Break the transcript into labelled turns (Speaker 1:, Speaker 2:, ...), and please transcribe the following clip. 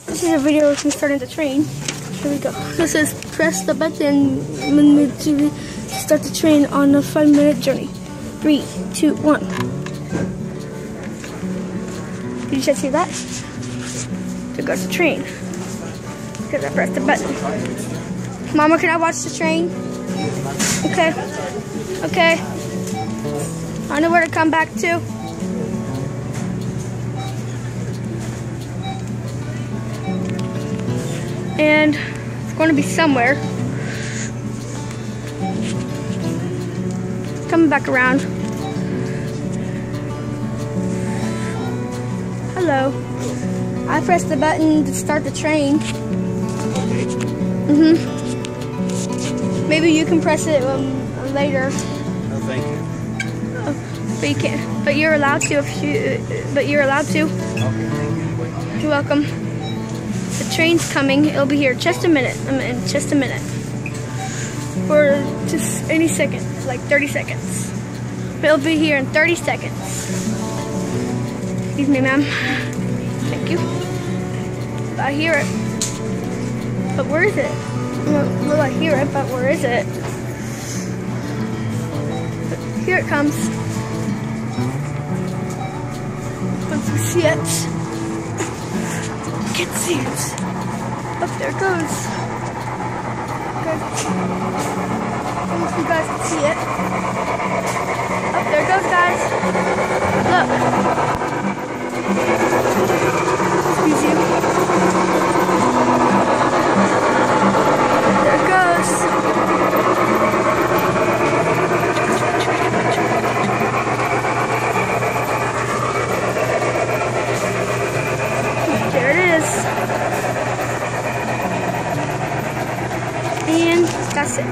Speaker 1: This is a video of me starting the train. Here we go. This is press the button to start the train on a 5-minute journey. 3, 2, 1. Did you just see that? There goes the train. Because I pressed the button. Mama, can I watch the train? Okay. Okay. I know where to come back to. And it's going to be somewhere. Coming back around. Hello. I pressed the button to start the train. Maybe you can press it later.
Speaker 2: No, thank you.
Speaker 1: But you can't. But you're allowed to if you. But you're allowed to.
Speaker 2: Okay, thank you.
Speaker 1: You're welcome. The train's coming. It'll be here just a minute. In just a minute. For just any second, like 30 seconds. But it'll be here in 30 seconds. Excuse me, ma'am. Thank you. I hear it. But where is it? Well, I hear it, but where is it? But here it comes. Once we see it. I can't see it. Up there it goes. Good. Once you guys can see it. Up there it goes, guys. Look. Excuse you. There it goes. There it is. And that's it.